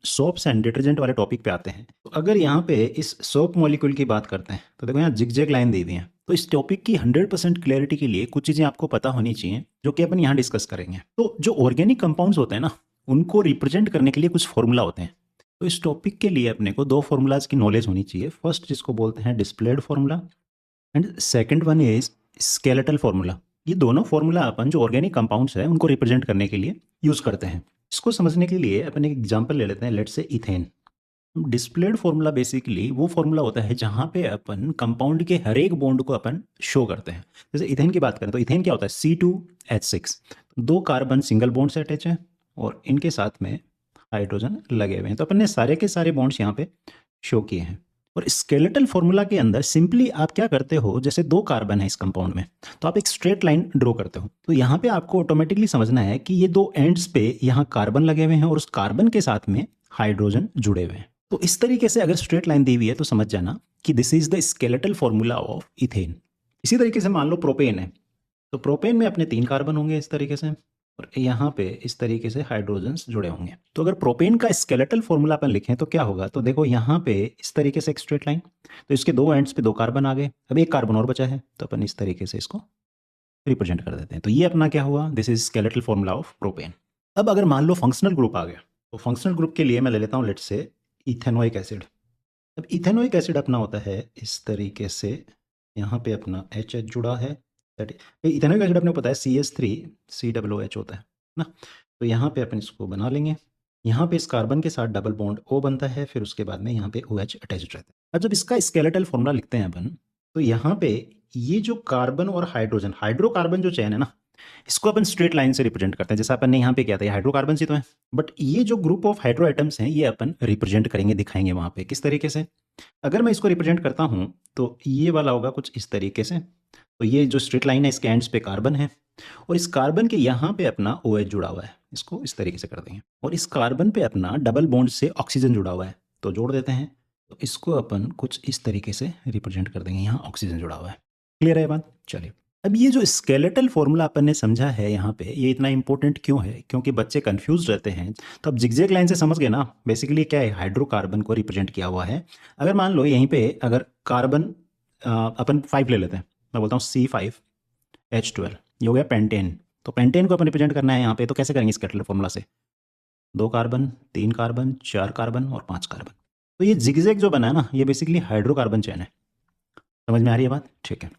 Soaps and detergent वाले topic पे आते हैं। तो अगर यहाँ पे इस सोप मॉलिक्यूल की बात करते हैं तो देखो यहाँ जिगजैग लाइन दे दी है। तो इस टॉपिक की 100% क्लैरिटी के लिए कुछ चीज़ें आपको पता होनी चाहिए जो कि अपन यहाँ डिस्कस करेंगे। तो जो ऑर्गेनिक कंपाउंड्स होते हैं ना, उनको रिप्रेजेंट करने के लिए कुछ फॉर्मूला होते हैं। तो इस टॉपिक के लिए अपने को दो फॉर्मूलाज की नॉलेज होनी चाहिए। फर्स्ट जिसको बोलते हैं displayed formula and second one is skeletal formula. ये दोनों फार्मूला अपन जो ऑर्गेनिक कंपाउंड्स है उनको रिप्रेजेंट करने के लिए यूज करते हैं। इसको समझने के लिए अपन एक एग्जांपल ले लेते हैं, let's say ethane. Displayed formula basically वो फार्मूला होता है जहां पे अपन कंपाउंड के हर एक बॉन्ड को अपन शो करते हैं। जैसे इथेन की बात करें तो इथेन क्या होता है, C2H6, दो कार्बन सिंगल बॉन्ड से अटैच है और इनके साथ में हाइड्रोजन लगे हुए हैं। तो अपन ने सारे के सारे बॉन्ड्स यहाँ पे शो किए हैं। और स्केलेटल फॉर्मूला के अंदर सिंपली आप क्या करते हो, जैसे दो कार्बन है इस कंपाउंड में तो आप एक स्ट्रेट लाइन ड्रॉ करते हो। तो यहाँ पे आपको ऑटोमेटिकली समझना है कि ये दो एंड्स पे यहाँ कार्बन लगे हुए हैं और उस कार्बन के साथ में हाइड्रोजन जुड़े हुए हैं। तो इस तरीके से अगर स्ट्रेट लाइन दी हुई है तो समझ जाना कि this is the skeletal formula of ethane. इसी तरीके से मान लो प्रोपेन है, तो प्रोपेन में अपने 3 कार्बन होंगे इस तरीके से और यहाँ पे इस तरीके से हाइड्रोजन्स जुड़े होंगे। तो अगर प्रोपेन का स्केलेटल फॉर्मूला अपन लिखें तो क्या होगा, तो देखो यहाँ पे इस तरीके से एक स्ट्रेट लाइन, तो इसके दो एंड्स पे 2 कार्बन आ गए, अब एक कार्बन और बचा है तो अपन इस तरीके से इसको रिप्रेजेंट कर देते हैं। तो ये अपना क्या हुआ, this is skeletal formula of propane. अब अगर मान लो फंक्शनल ग्रुप आ गया, तो फंक्शनल ग्रुप के लिए मैं ले लेता हूँ लेट्स से इथेनोइक एसिड। अब इथेनोइक एसिड अपना होता है इस तरीके से, यहाँ पे अपना एच जुड़ा है। इथेनोइक एसिड अपने को पता है CH3COOH होता है ना। तो यहाँ पे अपन इसको बना लेंगे। यहाँ पे इस कार्बन के साथ डबल बॉन्ड O बनता है, फिर उसके बाद में यहाँ पे OH अटैच्ड रहता है। अब जब इसका स्केलेटल फॉर्मूला लिखते हैं अपन, तो यहाँ पे ये जो कार्बन और हाइड्रोजन, हाइड्रोकार्बन जो चेन है ना, इसको अपन स्ट्रेट लाइन से रिप्रेजेंट करते हैं। जैसा अपन ने यहाँ पे किया था, ये हाइड्रोकार्बन ही तो है, बट ये जो ग्रुप ऑफ हाइड्रो एटम्स हैं ये अपन रिप्रेजेंट करेंगे, दिखाएंगे वहाँ पे किस तरीके से। अगर मैं इसको रिप्रेजेंट करता हूँ तो ये वाला होगा कुछ इस तरीके से। तो ये जो स्ट्रेट लाइन है इसके एंड्स पे कार्बन है और इस कार्बन के यहाँ पे अपना OH जुड़ा हुआ है, इसको इस तरीके से कर देंगे। और इस कार्बन पे अपना डबल बॉन्ड से ऑक्सीजन जुड़ा हुआ है तो जोड़ देते हैं। तो इसको अपन कुछ इस तरीके से रिप्रेजेंट कर देंगे, यहाँ ऑक्सीजन जुड़ा हुआ है। क्लियर है बात? चलिए, अब ये जो स्केलेटल फॉर्मूला अपन ने समझा है यहाँ पे, ये इतना इंपॉर्टेंट क्यों है, क्योंकि बच्चे कंफ्यूज रहते हैं। तो अब जिगजैग लाइन से समझ गए ना, बेसिकली क्या है, हाइड्रोकार्बन को रिप्रेजेंट किया हुआ है। अगर मान लो यहीं पे अगर कार्बन अपन 5 ले लेते हैं, मैं बोलता हूँ C5H12, ये हो गया पेंटेन। तो पेंटेन को अपन रिप्रेजेंट करना है यहाँ पे, तो कैसे करेंगे स्केलेटल फॉर्मूला से, 2 कार्बन, 3 कार्बन, 4 कार्बन और 5 कार्बन। तो ये जिगजैग जो बना है ना, ये बेसिकली हाइड्रोकार्बन चेन है। समझ में आ रही है बात? ठीक है।